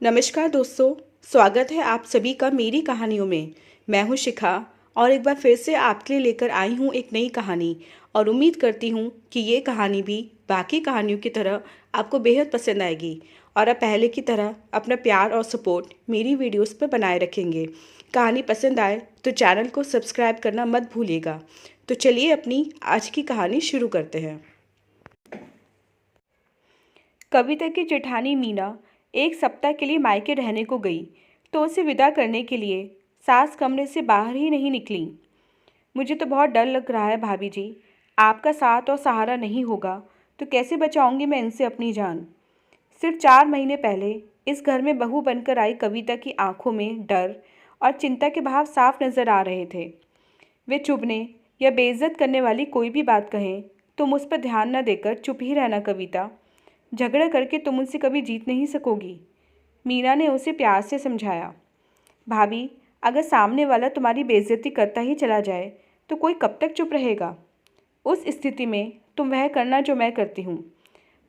नमस्कार दोस्तों। स्वागत है आप सभी का मेरी कहानियों में। मैं हूं शिखा और एक बार फिर से आपके लिए लेकर आई हूं एक नई कहानी और उम्मीद करती हूं कि ये कहानी भी बाकी कहानियों की तरह आपको बेहद पसंद आएगी और आप पहले की तरह अपना प्यार और सपोर्ट मेरी वीडियोस पर बनाए रखेंगे। कहानी पसंद आए तो चैनल को सब्सक्राइब करना मत भूलिएगा। तो चलिए अपनी आज की कहानी शुरू करते हैं। कविता की जेठानी मीना एक सप्ताह के लिए मायके रहने को गई तो उसे विदा करने के लिए सास कमरे से बाहर ही नहीं निकली। मुझे तो बहुत डर लग रहा है भाभी जी, आपका साथ और सहारा नहीं होगा तो कैसे बचाऊंगी मैं इनसे अपनी जान। सिर्फ 4 महीने पहले इस घर में बहू बनकर आई कविता की आंखों में डर और चिंता के भाव साफ नजर आ रहे थे। वे चुभने या बेइज्जत करने वाली कोई भी बात कहें तुम उस पर ध्यान न देकर चुप ही रहना कविता, झगड़ा करके तुम उनसे कभी जीत नहीं सकोगी। मीना ने उसे प्यार से समझाया। भाभी, अगर सामने वाला तुम्हारी बेइज्जती करता ही चला जाए तो कोई कब तक चुप रहेगा। उस स्थिति में तुम वह करना जो मैं करती हूँ।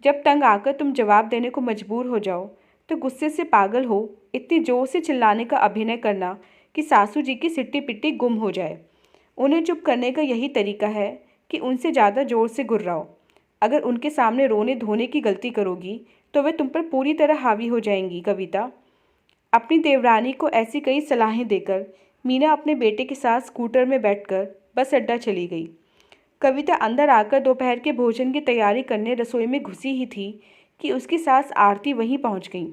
जब तंग आकर तुम जवाब देने को मजबूर हो जाओ तो गुस्से से पागल हो इतनी जोर से चिल्लाने का अभिनय करना कि सासू जी की सिट्टी पिट्टी गुम हो जाए। उन्हें चुप करने का यही तरीका है कि उनसे ज़्यादा जोर से गुर्राओ। अगर उनके सामने रोने धोने की गलती करोगी तो वे तुम पर पूरी तरह हावी हो जाएंगी कविता। अपनी देवरानी को ऐसी कई सलाहें देकर मीना अपने बेटे के साथ स्कूटर में बैठकर बस अड्डा चली गई। कविता अंदर आकर दोपहर के भोजन की तैयारी करने रसोई में घुसी ही थी कि उसकी सास आरती वहीं पहुंच गई।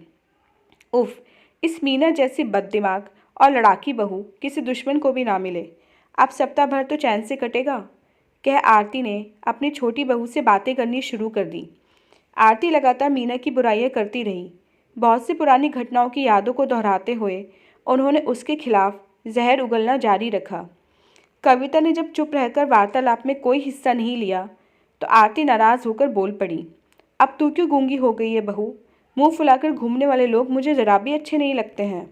उफ, इस मीना जैसी बददिमाग और लड़ाकी बहू किसी दुश्मन को भी ना मिले। अब सप्ताह भर तो चैन से कटेगा, कह आरती ने अपनी छोटी बहू से बातें करनी शुरू कर दी। आरती लगातार मीना की बुराइयां करती रही। बहुत सी पुरानी घटनाओं की यादों को दोहराते हुए उन्होंने उसके खिलाफ जहर उगलना जारी रखा। कविता ने जब चुप रहकर वार्तालाप में कोई हिस्सा नहीं लिया तो आरती नाराज होकर बोल पड़ी। अब तू क्यों गूंगी हो गई है बहू? मुंह फुलाकर घूमने वाले लोग मुझे जरा भी अच्छे नहीं लगते हैं।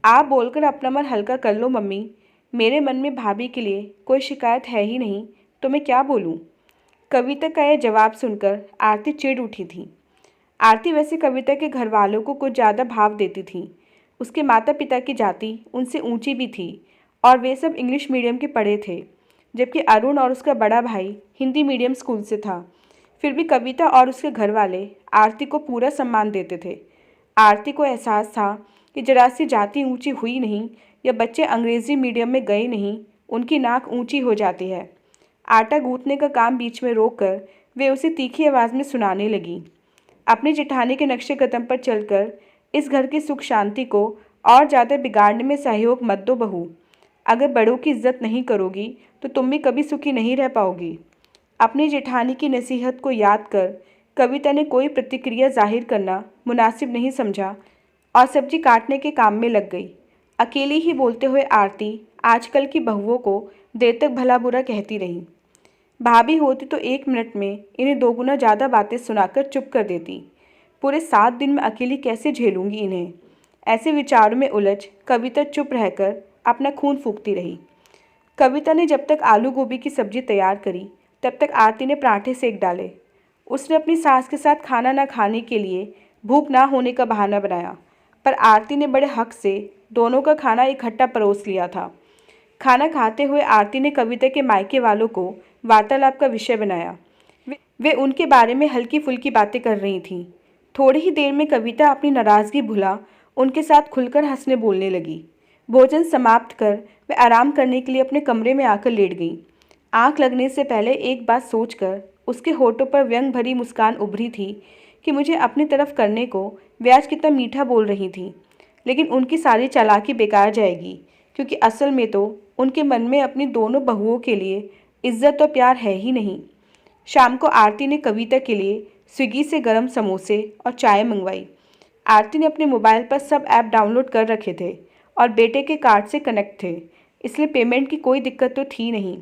आप बोलकर अपना मन हल्का कर लो मम्मी। मेरे मन में भाभी के लिए कोई शिकायत है ही नहीं तो मैं क्या बोलूं? कविता का यह जवाब सुनकर आरती चिढ़ उठी थी। आरती वैसे कविता के घर वालों को कुछ ज़्यादा भाव देती थी। उसके माता पिता की जाति उनसे ऊंची भी थी और वे सब इंग्लिश मीडियम के पढ़े थे, जबकि अरुण और उसका बड़ा भाई हिंदी मीडियम स्कूल से था। फिर भी कविता और उसके घर वाले आरती को पूरा सम्मान देते थे। आरती को एहसास था कि जरा सी जाति ऊंची हुई नहीं या बच्चे अंग्रेजी मीडियम में गए नहीं, उनकी नाक ऊंची हो जाती है। आटा गूंथने का काम बीच में रोककर वे उसे तीखी आवाज़ में सुनाने लगी। अपने जेठानी के नक्शे कदम पर चलकर इस घर की सुख शांति को और ज़्यादा बिगाड़ने में सहयोग मत दो बहू। अगर बड़ों की इज्जत नहीं करोगी तो तुम भी कभी सुखी नहीं रह पाओगी। अपनी जेठानी की नसीहत को याद कर कविता ने कोई प्रतिक्रिया जाहिर करना मुनासिब नहीं समझा और सब्जी काटने के काम में लग गई। अकेली ही बोलते हुए आरती आजकल की बहुओं को देर तक भला बुरा कहती रही। भाभी होती तो 1 मिनट में इन्हें दोगुना ज़्यादा बातें सुनाकर चुप कर देती। पूरे 7 दिन में अकेली कैसे झेलूंगी इन्हें? ऐसे विचारों में उलझ कविता चुप रहकर अपना खून फूंकती रही। कविता ने जब तक आलू गोभी की सब्जी तैयार करी तब तक आरती ने पराठे सेक डाले। उसने अपनी सास के साथ खाना न खाने के लिए भूख ना होने का बहाना बनाया, पर आरती ने बड़े हक से दोनों का खाना इकट्ठा परोस लिया था। खाना खाते हुए आरती ने कविता के मायके वालों को वार्तालाप का विषय बनाया। वे उनके बारे में हल्की फुल्की बातें कर रही थीं। थोड़ी ही देर में कविता अपनी नाराज़गी भुला उनके साथ खुलकर हंसने बोलने लगी। भोजन समाप्त कर वे आराम करने के लिए अपने कमरे में आकर लेट गई। आंख लगने से पहले एक बात सोचकर उसके होठों पर व्यंग भरी मुस्कान उभरी थी कि मुझे अपनी तरफ करने को वे आज कितना मीठा बोल रही थी। लेकिन उनकी सारी चालाकी बेकार जाएगी, क्योंकि असल में तो उनके मन में अपनी दोनों बहुओं के लिए इज्जत और प्यार है ही नहीं। शाम को आरती ने कविता के लिए स्विगी से गर्म समोसे और चाय मंगवाई। आरती ने अपने मोबाइल पर सब ऐप डाउनलोड कर रखे थे और बेटे के कार्ड से कनेक्ट थे, इसलिए पेमेंट की कोई दिक्कत तो थी नहीं।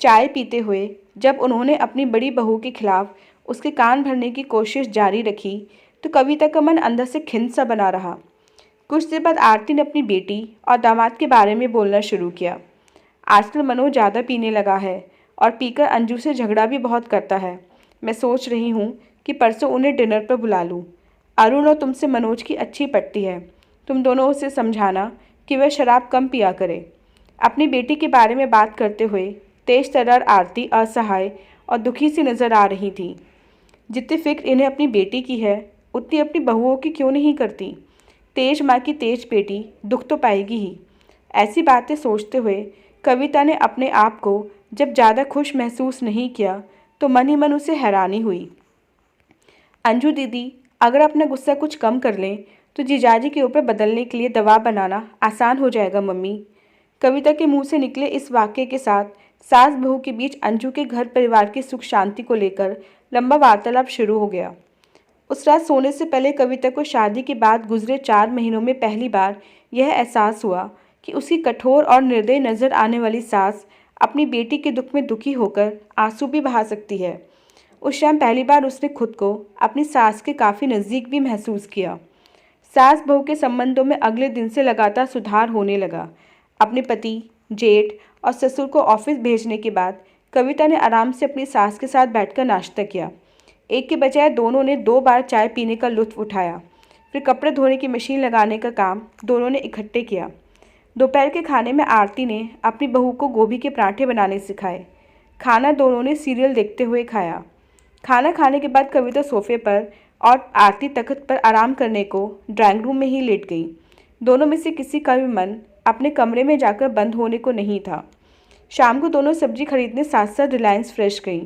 चाय पीते हुए जब उन्होंने अपनी बड़ी बहू के खिलाफ उसके कान भरने की कोशिश जारी रखी तो कविता का मन अंदर से खिन्न सा बना रहा। कुछ देर बाद आरती ने अपनी बेटी और दामाद के बारे में बोलना शुरू किया। आजकल मनोज ज़्यादा पीने लगा है और पीकर अंजू से झगड़ा भी बहुत करता है। मैं सोच रही हूँ कि परसों उन्हें डिनर पर बुला लूँ। अरुण और तुमसे मनोज की अच्छी पटती है। तुम दोनों उसे समझाना कि वह शराब कम पिया करे। अपनी बेटी के बारे में बात करते हुए तेज तर्रार आरती असहाय और दुखी सी नजर आ रही थी। जितनी फिक्र इन्हें अपनी बेटी की है उतनी अपनी बहुओं की क्यों नहीं करती। तेज माँ की तेज बेटी दुख तो पाएगी ही। ऐसी बातें सोचते हुए कविता ने अपने आप को जब ज़्यादा खुश महसूस नहीं किया तो मन ही मन उसे हैरानी हुई। अंजू दीदी, अगर अपना गुस्सा कुछ कम कर लें तो जीजाजी के ऊपर बदलने के लिए दवा बनाना आसान हो जाएगा मम्मी। कविता के मुंह से निकले इस वाक्य के साथ सास बहू के बीच अंजू के घर परिवार की सुख शांति को लेकर लंबा वार्तालाप शुरू हो गया। उस रात सोने से पहले कविता को शादी के बाद गुजरे 4 महीनों में पहली बार यह एहसास हुआ कि उसकी कठोर और निर्दयी नजर आने वाली सास अपनी बेटी के दुख में दुखी होकर आंसू भी बहा सकती है। उस शाम पहली बार उसने खुद को अपनी सास के काफ़ी नज़दीक भी महसूस किया। सास बहू के संबंधों में अगले दिन से लगातार सुधार होने लगा। अपने पति, जेठ और ससुर को ऑफिस भेजने के बाद कविता ने आराम से अपनी सास के साथ बैठकर नाश्ता किया। एक के बजाय दोनों ने 2 बार चाय पीने का लुत्फ उठाया। फिर कपड़े धोने की मशीन लगाने का काम दोनों ने इकट्ठे किया। दोपहर के खाने में आरती ने अपनी बहू को गोभी के पराठे बनाने सिखाए। खाना दोनों ने सीरियल देखते हुए खाया। खाना खाने के बाद कविता सोफे पर और आरती तख्त पर आराम करने को ड्राइंग रूम में ही लेट गई। दोनों में से किसी का भी मन अपने कमरे में जाकर बंद होने को नहीं था। शाम को दोनों सब्जी खरीदने साथ साथ रिलायंस फ्रेश गई।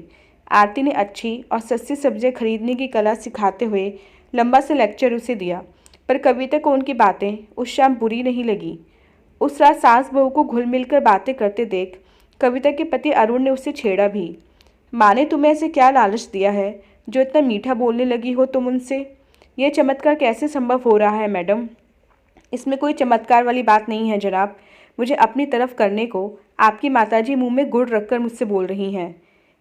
आरती ने अच्छी और सस्ती सब्जियां खरीदने की कला सिखाते हुए लंबा सा लेक्चर उसे दिया, पर कविता को उनकी बातें उस शाम बुरी नहीं लगी। उस रात सास बहू को घुल मिलकर बातें करते देख कविता के पति अरुण ने उसे छेड़ा भी। माँ ने तुम्हें ऐसे क्या लालच दिया है जो इतना मीठा बोलने लगी हो तुम उनसे? यह चमत्कार कैसे संभव हो रहा है मैडम? इसमें कोई चमत्कार वाली बात नहीं है जनाब। मुझे अपनी तरफ करने को आपकी माताजी मुंह में गुड़ रखकर मुझसे बोल रही हैं।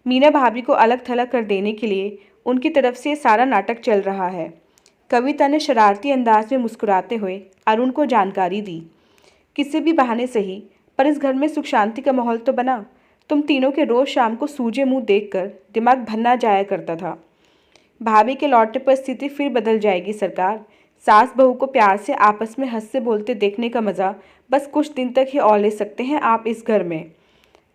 मीना भाभी को अलग थलग कर देने के लिए उनकी तरफ से सारा नाटक चल रहा है। कविता ने शरारती अंदाज में मुस्कुराते हुए अरुण को जानकारी दी। किसी भी बहाने सही, पर इस घर में सुख शांति का माहौल तो बना। तुम तीनों के रोज शाम को सूजे मुंह देखकर दिमाग भन्ना जाया करता था। भाभी के लौटने पर स्थिति फिर बदल जाएगी सरकार। सास बहू को प्यार से आपस में हंसते बोलते देखने का मज़ा बस कुछ दिन तक ही और ले सकते हैं आप इस घर में।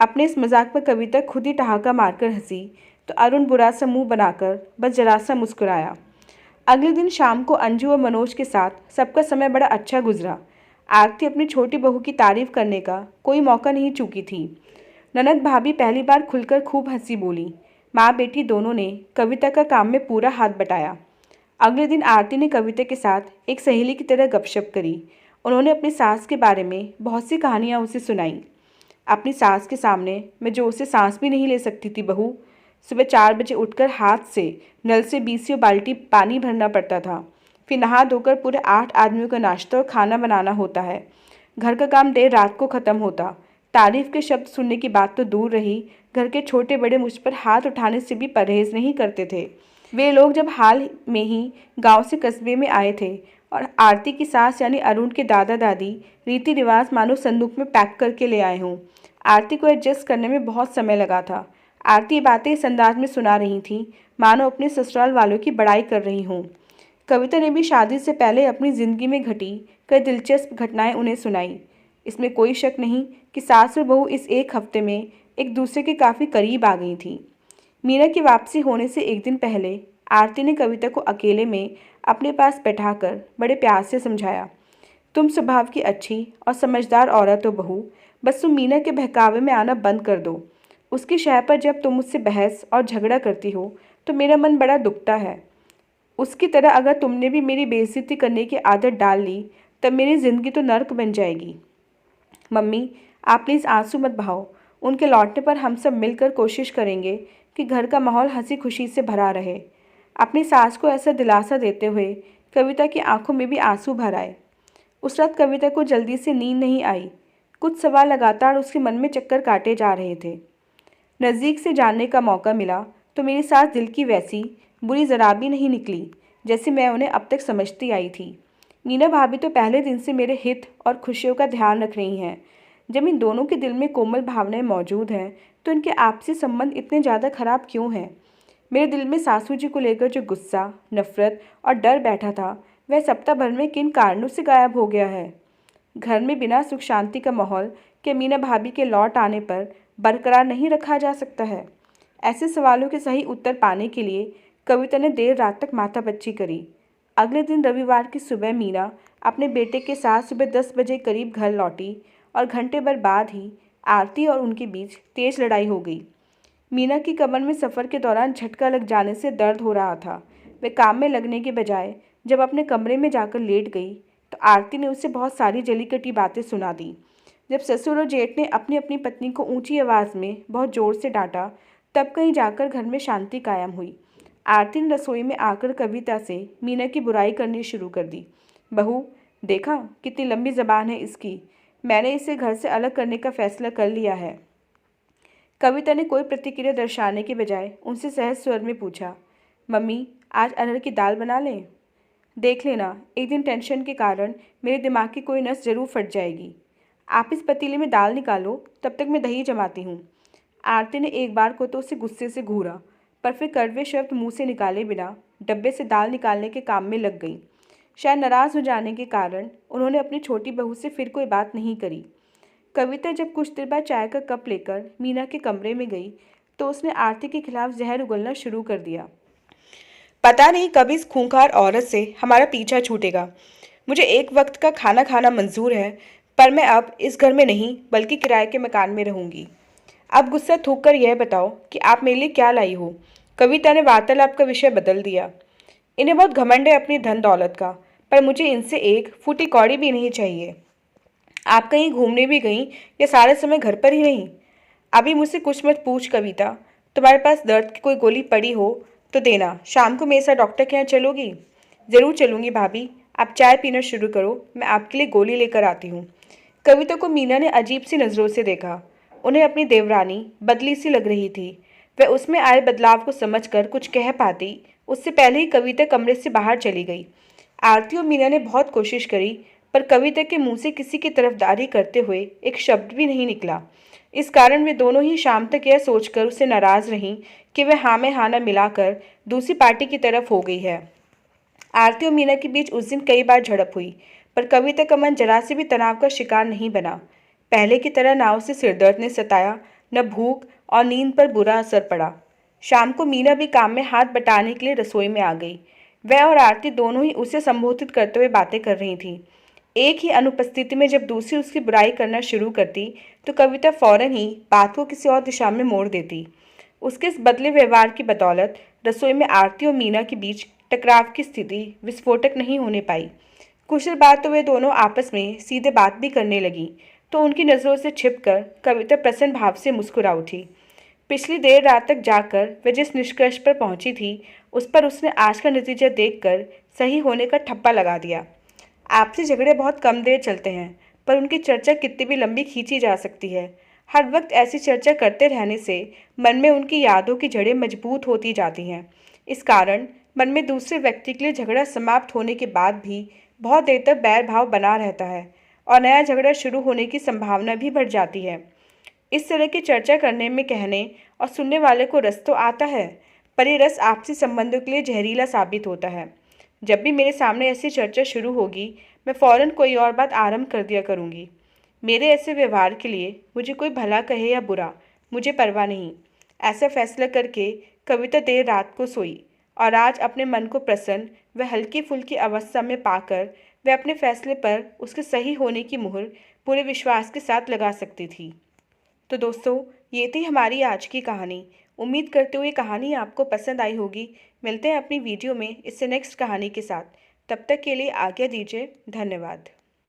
अपने इस मजाक पर कविता खुद ही ठहाका मारकर हंसी तो अरुण बुरा सा मुंह बनाकर बस जरा सा मुस्कुराया। अगले दिन शाम को अंजू और मनोज के साथ सबका समय बड़ा अच्छा गुजरा। आरती अपनी छोटी बहू की तारीफ करने का कोई मौका नहीं चूकी थी। ननद भाभी पहली बार खुलकर खूब हंसी बोली। माँ बेटी दोनों ने कविता का काम में पूरा हाथ बटाया। अगले दिन आरती ने कविता के साथ एक सहेली की तरह गपशप करी। उन्होंने अपनी सास के बारे में बहुत सी कहानियाँ उसे सुनाई। अपनी सास के सामने मैं जो उसे सांस भी नहीं ले सकती थी बहू। सुबह 4 बजे उठकर हाथ से नल से 20 बाल्टी पानी भरना पड़ता था। फिर नहा धोकर पूरे 8 आदमियों का नाश्ता और खाना बनाना होता है। घर का काम देर रात को ख़त्म होता। तारीफ के शब्द सुनने की बात तो दूर रही, घर के छोटे बड़े मुझ पर हाथ उठाने से भी परहेज नहीं करते थे। वे लोग जब हाल में ही गांव से कस्बे में आए थे और आरती की सास यानी अरुण के दादा दादी रीति रिवाज मानो संदूक में पैक करके ले आए हों। आरती को एडजस्ट करने में बहुत समय लगा था। आरती बातें इस अंदाज में सुना रही थी मानो अपने ससुराल वालों की बड़ाई कर रही हों। कविता ने भी शादी से पहले अपनी ज़िंदगी में घटी कई दिलचस्प घटनाएं उन्हें सुनाई। इसमें कोई शक नहीं कि सास और बहू इस एक हफ्ते में एक दूसरे के काफ़ी करीब आ गई थी। मीना की वापसी होने से एक दिन पहले आरती ने कविता को अकेले में अपने पास बैठाकर बड़े प्यार से समझाया, तुम स्वभाव की अच्छी और समझदार औरत हो बहू, बस तुम मीना के बहकावे में आना बंद कर दो। उसकी शय पर जब तुम मुझसे बहस और झगड़ा करती हो तो मेरा मन बड़ा दुखता है। उसकी तरह अगर तुमने भी मेरी बेइज्जती करने की आदत डाल ली तब मेरी ज़िंदगी तो नर्क बन जाएगी। मम्मी, आप प्लीज़ आंसू मत बहाओ। उनके लौटने पर हम सब मिलकर कोशिश करेंगे कि घर का माहौल हंसी खुशी से भरा रहे। अपनी सास को ऐसा दिलासा देते हुए कविता की आंखों में भी आंसू भर आए। उस रात कविता को जल्दी से नींद नहीं आई। कुछ सवाल लगातार उसके मन में चक्कर काटे जा रहे थे। नज़दीक से जानने का मौका मिला तो मेरी सास दिल की वैसी बुरी ज़रा भी नहीं निकली जैसे मैं उन्हें अब तक समझती आई थी। मीना भाभी तो पहले दिन से मेरे हित और खुशियों का ध्यान रख रही हैं। जब इन दोनों के दिल में कोमल भावनाएं मौजूद हैं तो इनके आपसी संबंध इतने ज़्यादा खराब क्यों हैं? मेरे दिल में सासू जी को लेकर जो गुस्सा, नफरत और डर बैठा था, वह सप्ताह भर में किन कारणों से गायब हो गया है। घर में बिना सुख शांति का माहौल क्या मीना भाभी के लौट आने पर बरकरार नहीं रखा जा सकता है? ऐसे सवालों के सही उत्तर पाने के लिए कविता ने देर रात तक माथापच्ची करी। अगले दिन रविवार की सुबह मीना अपने बेटे के साथ सुबह 10 बजे करीब घर लौटी और घंटे भर बाद ही आरती और उनके बीच तेज लड़ाई हो गई। मीना की कमर में सफ़र के दौरान झटका लग जाने से दर्द हो रहा था। वे काम में लगने के बजाय जब अपने कमरे में जाकर लेट गई तो आरती ने उसे बहुत सारी जली कटी बातें सुना दी। जब ससुर और जेठ ने अपनी अपनी पत्नी को ऊंची आवाज़ में बहुत ज़ोर से डांटा, तब कहीं जाकर घर में शांति कायम हुई। आरती ने रसोई में आकर कविता से मीना की बुराई करनी शुरू कर दी। बहू, देखा कितनी लंबी ज़बान है इसकी। मैंने इसे घर से अलग करने का फैसला कर लिया है। कविता ने कोई प्रतिक्रिया दर्शाने के बजाय उनसे सहज स्वर में पूछा, मम्मी आज अरहर की दाल बना लें? देख लेना, एक दिन टेंशन के कारण मेरे दिमाग की कोई नस जरूर फट जाएगी। आप इस पतीले में दाल निकालो, तब तक मैं दही जमाती हूँ। आरती ने एक बार को तो उसे गुस्से से घूरा, पर फिर कड़वे शब्द मुंह से निकाले बिना डब्बे से दाल निकालने के काम में लग गई। शायद नाराज़ हो जाने के कारण उन्होंने अपनी छोटी बहू से फिर कोई बात नहीं करी। कविता जब कुछ देर बाद चाय का कप लेकर मीना के कमरे में गई तो उसने आरती के खिलाफ जहर उगलना शुरू कर दिया। पता नहीं कब इस खूंखार औरत से हमारा पीछा छूटेगा। मुझे एक वक्त का खाना खाना मंजूर है, पर मैं अब इस घर में नहीं बल्कि किराए के मकान में रहूंगी। अब गुस्सा थूक कर यह बताओ कि आप मेरे लिए क्या लाई हो? कविता ने वार्तालाप का विषय बदल दिया। इन्हें बहुत घमंड है अपनी धन दौलत का, पर मुझे इनसे एक फूटी कौड़ी भी नहीं चाहिए। आप कहीं घूमने भी गई या सारे समय घर पर ही रहीं? अभी मुझसे कुछ मत पूछ कविता। तुम्हारे पास दर्द की कोई गोली पड़ी हो तो देना। शाम को मेरे साथ डॉक्टर के यहाँ चलोगी? ज़रूर चलूँगी भाभी। आप चाय पीना शुरू करो, मैं आपके लिए गोली लेकर आती हूँ। कविता को मीना ने अजीब सी नज़रों से देखा। उन्हें अपनी देवरानी बदली सी लग रही थी। वह उसमें आए बदलाव को समझकर कुछ कह पाती उससे पहले ही कविता कमरे से बाहर चली गई। आरती और मीना ने बहुत कोशिश करी, पर कविता के मुंह से किसी की तरफदारी करते हुए एक शब्द भी नहीं निकला। इस कारण वे दोनों ही शाम तक यह सोचकर उससे नाराज़ रहीं कि वह हाँ में हाँ न मिलाकर दूसरी पार्टी की तरफ हो गई है। आरती और मीना के बीच उस दिन कई बार झड़प हुई, पर कविता का मन जरा से भी तनाव का शिकार नहीं बना। पहले की तरह ना उसे सिरदर्द ने सताया, न भूख और नींद पर बुरा असर पड़ा। शाम को मीना भी काम में हाथ बटाने के लिए रसोई में आ गई। वह और आरती दोनों ही उसे संबोधित करते हुए बातें कर रही थीं। एक ही अनुपस्थिति में जब दूसरी उसकी बुराई करना शुरू करती तो कविता फौरन ही बात को किसी और दिशा में मोड़ देती। उसके इस बदले व्यवहार की बदौलत रसोई में आरती और मीना के बीच टकराव की स्थिति विस्फोटक नहीं होने पाई। कुछ देर बाद तो वे दोनों आपस में सीधे बात भी करने लगी, तो उनकी नज़रों से छिपकर कविता प्रसन्न भाव से मुस्कुरा उठी। पिछली देर रात तक जाकर वह जिस निष्कर्ष पर पहुंची थी, उस पर उसने आज का नतीजा देखकर सही होने का ठप्पा लगा दिया। आपसी झगड़े बहुत कम देर चलते हैं, पर उनकी चर्चा कितनी भी लंबी खींची जा सकती है। हर वक्त ऐसी चर्चा करते रहने से मन में उनकी यादों की जड़ें मजबूत होती जाती हैं। इस कारण मन में दूसरे व्यक्ति के लिए झगड़ा समाप्त होने के बाद भी बहुत देर तक बैर भाव बना रहता है और नया झगड़ा शुरू होने की संभावना भी बढ़ जाती है। इस तरह की चर्चा करने में कहने और सुनने वाले को रस तो आता है, पर ये रस आपसी संबंधों के लिए जहरीला साबित होता है। जब भी मेरे सामने ऐसी चर्चा शुरू होगी, मैं फ़ौरन कोई और बात आरंभ कर दिया करूँगी। मेरे ऐसे व्यवहार के लिए मुझे कोई भला कहे या बुरा, मुझे परवाह नहीं। ऐसा फैसला करके कविता देर रात को सोई और आज अपने मन को प्रसन्न व हल्की फुल्की अवस्था में पाकर वह अपने फैसले पर उसके सही होने की मुहर पूरे विश्वास के साथ लगा सकती थी। तो दोस्तों, ये थी हमारी आज की कहानी। उम्मीद करते हुए कहानी आपको पसंद आई होगी। मिलते हैं अपनी वीडियो में इससे नेक्स्ट कहानी के साथ। तब तक के लिए आज्ञा दीजिए। धन्यवाद।